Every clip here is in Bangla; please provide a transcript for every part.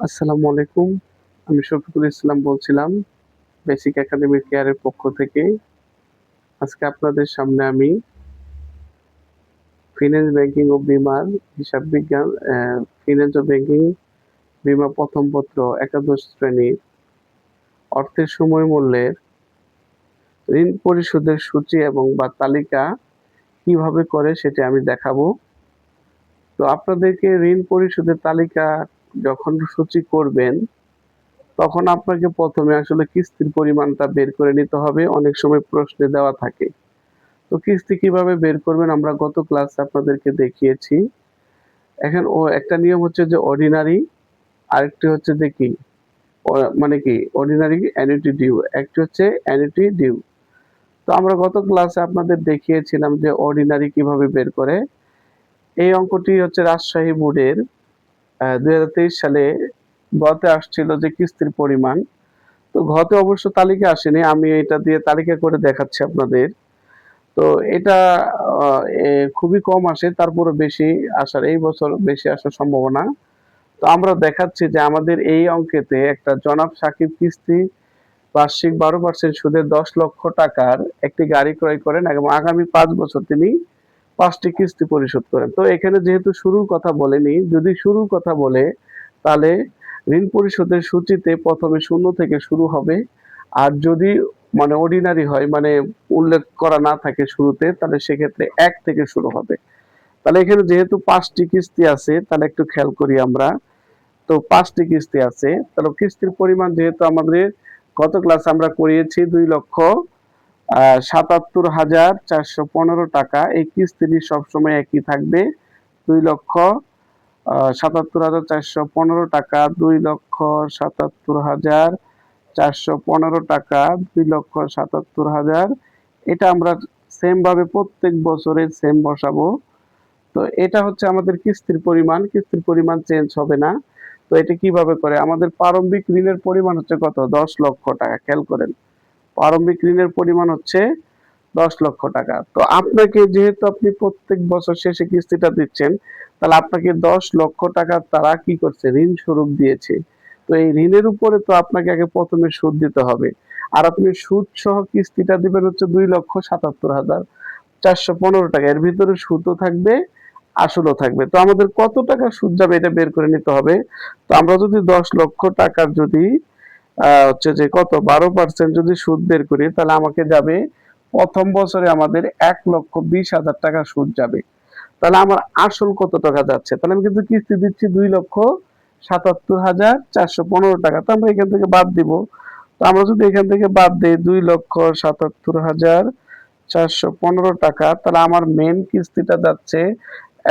আসসালামু আলাইকুম। আমি শফিকুল ইসলাম বলছিলাম বেসিক একাডেমিক কেয়ারের পক্ষ থেকে। আজকে আপনাদের সামনে আমি ফিন্যান্স ব্যাংকিং ও বীমার হিসাব বিজ্ঞান ফিন্যান্স ও ব্যাংকিং বীমা প্রথম পত্র একাদশ শ্রেণীর অর্থের সময় মূল্যের ঋণ পরিশোধের সূচি এবং বা তালিকা কিভাবে করে সেটি আমি দেখাবো। তো আপনাদেরকে ঋণ পরিশোধের তালিকা যখন সূচি করবেন তখন আপনাকে প্রথমে আসলে কিস্তির পরিমাণটা বের করে নিতে হবে। অনেক সময় প্রশ্নে দেওয়া থাকে। তো কিস্তি কিভাবে বের করবেন আমরা গত ক্লাসে আপনাদেরকে দেখিয়েছি। এখন একটা নিয়ম হচ্ছে যে অর্ডিনারি, আরেকটি হচ্ছে যে কি মানে কি অর্ডিনারি অ্যানুইটি ডিউ, একটি হচ্ছে অ্যানুইটি ডিউ। তো আমরা গত ক্লাসে আপনাদের দেখিয়েছিলাম যে অর্ডিনারি কিভাবে বের করে। এই অঙ্কটি হচ্ছে রাজশাহী বোর্ডের 2023 সালে গতে আসছিল যে কিস্তির পরিমাণ। তো ঘতে অবশ্য তালিকা আসেনি, আমি এটা দিয়ে তালিকা করে দেখাচ্ছি আপনাদের। তো এটা খুবই কম আসে, তারপরে বেশি আসার এই বছর বেশি আসার সম্ভাবনা। তো আমরা দেখাচ্ছি যে আমাদের এই অঙ্কেতে একটা জনাব সাকিব কিস্তি বার্ষিক 12% সুদে 10 লক্ষ টাকার একটি গাড়ি ক্রয় করেন এবং আগামী 5 বছর তিনি 5টি কিস্তি পরিশোধ করেন। তো এখানে যেহেতু শুরুর কথা বলেনি, যদি শুরুর কথা বলে তাহলে ঋণ পরিশোধের সূচিতে প্রথমে 0 থেকে শুরু হবে। আর যদি মানে অর্ডিনারি হয়, মানে উল্লেখ করা না থাকে শুরুতে, তাহলে সেক্ষেত্রে 1 থেকে শুরু হবে। তাহলে এখানে যেহেতু 5টি কিস্তি আছে তাহলে একটু খেয়াল করি আমরা। তো 5টি কিস্তি আছে, তাহলে কিস্তির পরিমাণ যেহেতু আমাদের গত ক্লাসে আমরা করিয়েছি 2,77,415 টাকা। এই কিস্তিটি সবসময় একই থাকবে, 2,77,415 টাকা, 2,77,415 টাকা, 2,77,000। এটা আমরা সেম ভাবে প্রত্যেক বছরে সেম বসাবো। তো এটা হচ্ছে আমাদের কিস্তির পরিমাণ, কিস্তির পরিমাণ চেঞ্জ হবে না। তো এটা কিভাবে করে, আমাদের প্রারম্ভিক ঋণের পরিমাণ হচ্ছে কত, 10 লক্ষ টাকা। খেয়াল করেন, প্রারম্ভিক ঋণের পরিমাণ হচ্ছে 10 লক্ষ টাকা। তো আপনাকে যেহেতু আপনি প্রত্যেক বছর শেষে কিস্তিটা দিচ্ছেন, তাহলে আপনাকে 10 লক্ষ টাকা তারা কি করছে, ঋণ স্বরূপ দিয়েছে। তো এই ঋণের উপরে তো আপনাকে আগে প্রথমে সুদ দিতে হবে। আর আপনি সুদ সহ কিস্তিটা দিবেন হচ্ছে 2,77,415 টাকা। এর ভিতরে সুদও থাকবে, আসলও থাকবে। তো আমাদের কত টাকা সুদ যাবে এটা বের করে নিতে হবে। তো আমরা যদি 10 লক্ষ টাকার যদি হচ্ছে যে কত 12% যদি সুদ বের করি, তাহলে আমাকে যাবে প্রথম বছরে আমাদের 1,20,000 টাকা সুদ যাবে। তাহলে আমার আসল কত টাকা যাচ্ছে, তাহলে আমি কিন্তু কিস্তি দিচ্ছি 2,77,415 টাকা। তো আমরা এখান থেকে বাদ দিব। তো আমরা যদি এখান থেকে বাদ দিই 2,77,415 টাকা, তাহলে আমার মেন কিস্তিটা যাচ্ছে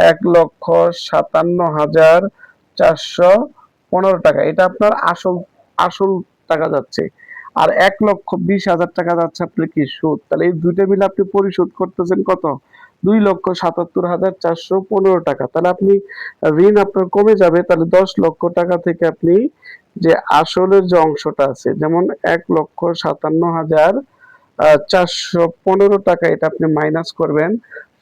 1,57,415 টাকা। এটা আপনার আসল আসল টাকা যাচ্ছে। আর 1,20,000 টাকা যাচ্ছে আপনার কি সুদ। তাহলে এই দুইটা মিলে আপনি পরিশোধ করতেছেন কত, 2,77,415 টাকা। তাহলে আপনি ঋণ আপনার কমে যাবে। তাহলে 10 লক্ষ টাকা থেকে আপনি যে আসলের যে অংশটা আছে, যেমন 1,57,415 টাকা, এটা আপনি মাইনাস করবেন।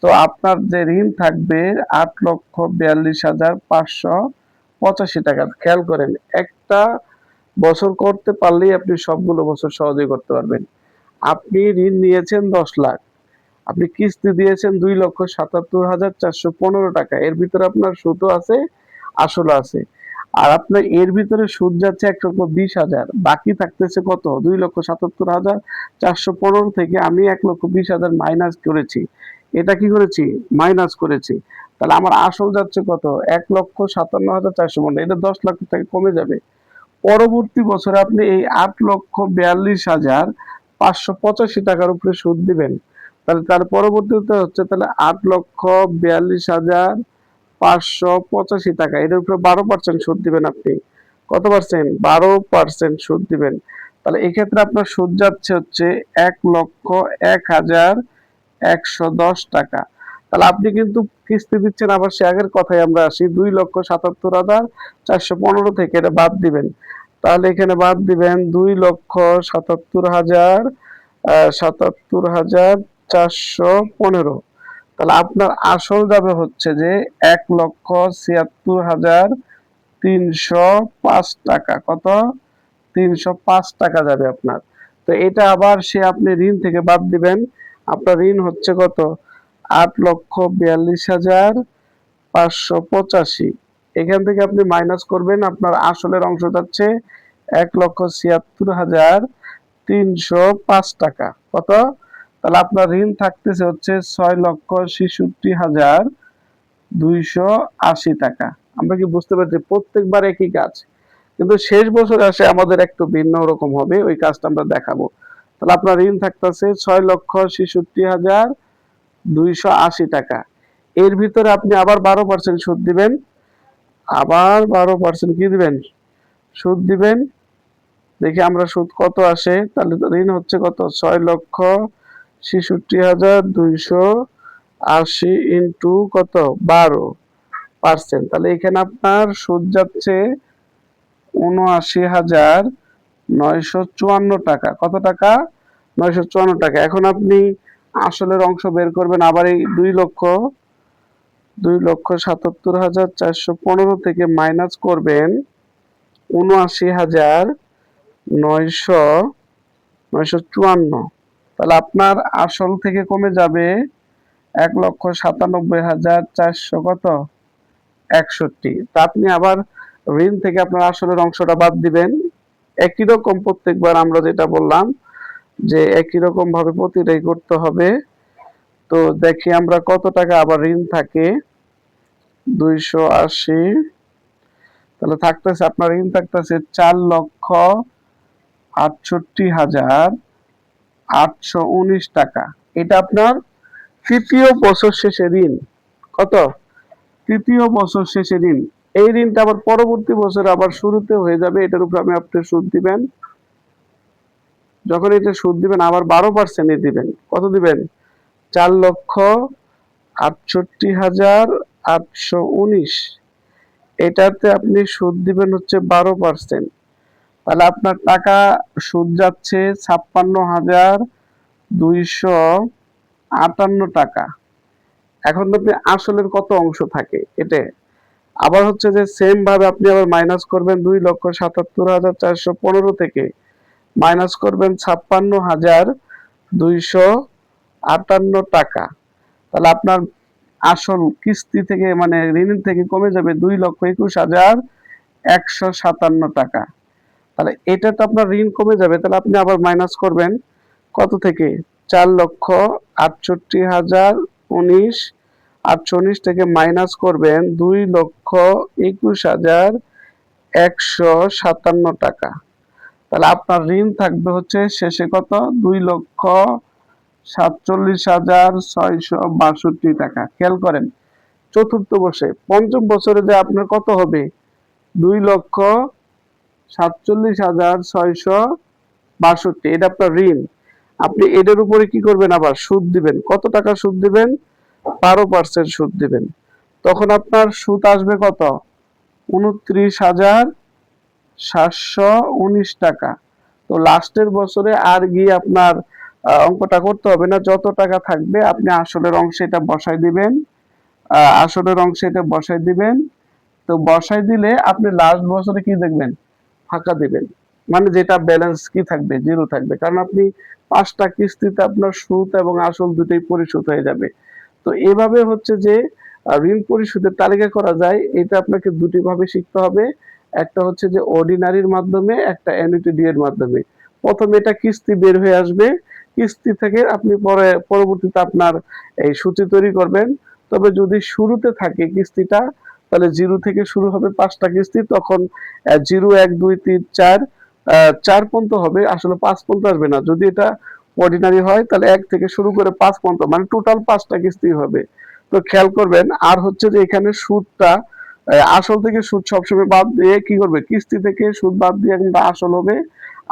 তো আপনার যে ঋণ থাকবে 8,42,585 টাকা। খেয়াল করেন, একটা বছর করতে পারলেই আপনি সবগুলো বছর সহজেই করতে পারবেন। আপনি ঋণ নিয়েছেন 10 লাখ, আপনি কিস্তি দিয়েছেন 2,77,415 টাকা। এর ভিতরে আপনার সুদও আছে, আসলও আছে। আর আপনার এর ভিতরে সুদ যাচ্ছে 1,20,000, বাকি থাকতেছে কত, 2,77,415 থেকে আমি 1,20,000 মাইনাস করেছি। এটা কি করেছি, মাইনাস করেছি। তাহলে আমার আসল যাচ্ছে কত, 1,57,415। এটা 10 লাখ থেকে কমে যাবে। পরবর্তী বছরে আপনি এই 8,42,585 টাকার উপরে সুদ দিবেন। তাহলে তার পরবর্তীতে হচ্ছে তাহলে 8,42,585 টাকা, এটার উপরে 12% সুদ দিবেন আপনি। কত পার্সেন্ট, 12% সুদ দিবেন। তাহলে এক্ষেত্রে আপনার সুদ যাচ্ছে হচ্ছে 1,01,110 টাকা। তাহলে আপনি কিন্তু কিস্তি দিচ্ছেন, আবার সে আগের কথায় আমরা আসি, 2,77,415 থেকে এটা বাদ দিবেন। তাহলে এখানে বাদ দিবেন 2,77,415। তাহলে আপনার আসল যাবে হচ্ছে যে 1,76,000 305 টাকা। কত? 305 টাকা যাবে আপনার। তো এটা আবার সে আপনি ঋণ থেকে বাদ দিবেন। আপনার ঋণ হচ্ছে কত? 8,42,585। এখান থেকে আপনি মাইনাস করবেন, আপনার আসলের অংশ যাচ্ছে 1,76,305 টাকা। কত? তাহলে আপনার ঋণ থাকতেছে হচ্ছে 6,66,280 টাকা। আমরা কি বুঝতে পারছি? প্রত্যেকবার একই কাজ, কিন্তু শেষ বছরে আসে আমাদের একটু ভিন্ন রকম হবে, ওই কাজটা আমরা দেখাবো। তাহলে আপনার ঋণ থাকতেছে 6,66,280 টাকা। এর ভিতরে আপনি আবার 12% সুদ দিবেন, আবার 12% কি দিবেন? সুদ দিবেন। দেখি আমরা সুদ কত আসে। তাহলে ঋণ হচ্ছে কত? 6,66,280 ইন্টু কত? 12%। তাহলে এখানে আপনার সুদ যাচ্ছে ৭৯,৯৫৪ টাকা। কত টাকা? 954 টাকা। এখন আপনি আসলের অংশ বের করবেন, আবার এই 2,77,415 থেকে মাইনাস করবেন ৭৯,৯৫৪। তাহলে আপনার আসল থেকে কমে যাবে ১,৯৭,৪০০ কত? ৬১। তা আপনি আবার ঋণ থেকে আপনার আসলের অংশটা বাদ দিবেন। একই রকম প্রত্যেকবার আমরা যেটা বললাম যে একই রকম ভাবে প্রতিটাই করতে হবে। তো দেখি আমরা কত টাকা আবার ঋণ থাকে। 280। তাহলে থাকতেছে আপনার ঋণ থাকতেছে 4,68,819 টাকা। এটা আপনার তৃতীয় বছর শেষে ঋণ। কত? তৃতীয় বছর শেষে ঋণ। এই ঋণটা আবার পরবর্তী বছর আবার শুরুতে হয়ে যাবে। এটার উপর আপনি সুদ দিবেন। যখন এটা সুদ দিবেন আবার 12% দিবেন। কত দিবেন? 4,68,819। এটাতে আপনি সুদ দিবেন হচ্ছে 12%। তাহলে আপনার টাকা সুদ যাচ্ছে 56,258 টাকা। এখন আপনি আসলের কত অংশ থাকে এটা আবার হচ্ছে যে সেম ভাবে আপনি আবার মাইনাস করবেন 2,77,415 থেকে মাইনাস করবেন 56,258 টাকা। তাহলে আপনার আসল কিস্তি থেকে মানে ঋণ থেকে কমে যাবে 2,21,157 টাকা। তাহলে এটা তো আপনার ঋণ কমে যাবে। তাহলে আপনি আবার মাইনাস করবেন কত থেকে? 4,68,019 থেকে মাইনাস করবেন 2,21,157 টাকা। তাহলে আপনার ঋণ থাকবে হচ্ছে শেষে কত? 2,47,662 টাকা। খেয়াল করেন, চতুর্থ বর্ষে। পঞ্চম বছরে যে আপনার কত হবে? 2,47,662। এটা আপনার ঋণ। আপনি এটার উপরে কি করবেন? আবার সুদ দিবেন। কত টাকা সুদ দিবেন? 12% সুদ দিবেন। তখন আপনার সুদ আসবে কত? 29,719 টাকা। তো লাস্টের বছরে আর গিয়ে আপনার অঙ্কটা করতে হবে না। যত টাকা থাকবে আপনি আসলের অংশে এটা বসাই দিবেন। আসলের অংশে এটা বসাই দিবেন। তো বসাই দিলে আপনি লাস্ট বছরে কি দেখবেন? ফাঁকা দিবেন। মানে যেটা ব্যালেন্স কি থাকবে? জিরো থাকবে। কারণ আপনি 5টা কিস্তিতে আপনার সুদ এবং আসল দুটোই পরিশোধ হয়ে যাবে। তো এভাবে হচ্ছে যে ঋণ পরিশোধের তালিকা করা যায়। এটা আপনাকে দুটি ভাবে শিখতে হবে। একটা হচ্ছে যে অর্ডিনারির মাধ্যমে, একটা অ্যানুইটি ডিএর মাধ্যমে। প্রথমে এটা কিস্তি বের হয়ে আসবে। কিস্তি থেকে আপনি পরবর্তীতে আপনার এই সূচি তৈরি করবেন। তবে যদি শুরুতে থাকে কিস্তিটা, তাহলে জিরো থেকে শুরু হবে 5টা কিস্তি। তখন 0, 1, 2, 3, 4 4 পর্যন্ত হবে। আসলে 5 পর্যন্ত আসবে না। যদি এটা অর্ডিনারি হয় তাহলে 1 থেকে শুরু করে 5 পর্যন্ত, মানে টোটাল 5টা কিস্তি হবে। তো খেয়াল করবেন। আর হচ্ছে যে এখানে সুদটা আসল থেকে সুদ সবসময় বাদ দিয়ে কি করবে? কিস্তি থেকে সুদ বাদ দিয়ে কিন্তু আসল হবে।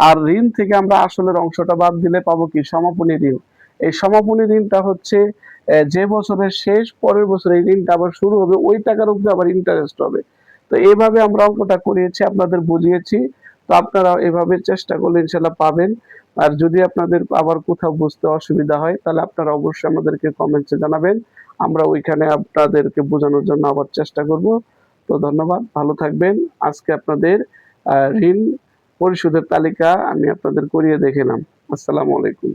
আর ঋণ থেকে আমরা আসলের অংশটা বাদ দিলে পাবো কি? সমাপনী ঋণ। এই সমাপনী ঋণটা হচ্ছে যে বছরের শেষ পরের বছর এই ঋণটা আবার শুরু হবে, ওই টাকার উপরে আবার ইন্টারেস্ট হবে। তো এইভাবে আমরা অঙ্কটা করিয়েছি, আপনাদের বুঝিয়েছি। তো আপনারা এভাবে চেষ্টা করলে ইনশাল্লাহ পাবেন। আর যদি আপনাদের আবার কোথাও বুঝতে অসুবিধা হয় তাহলে আপনারা অবশ্যই আমাদেরকে কমেন্টসে জানাবেন। আমরা ওইখানে আপনাদেরকে বোঝানোর জন্য আবার চেষ্টা করব। তো ধন্যবাদ, ভালো থাকবেন। আজকে আপনাদের ঋণ পরিশোধের তালিকা আমি আপনাদের করিয়ে দেখালাম। আসসালামু আলাইকুম।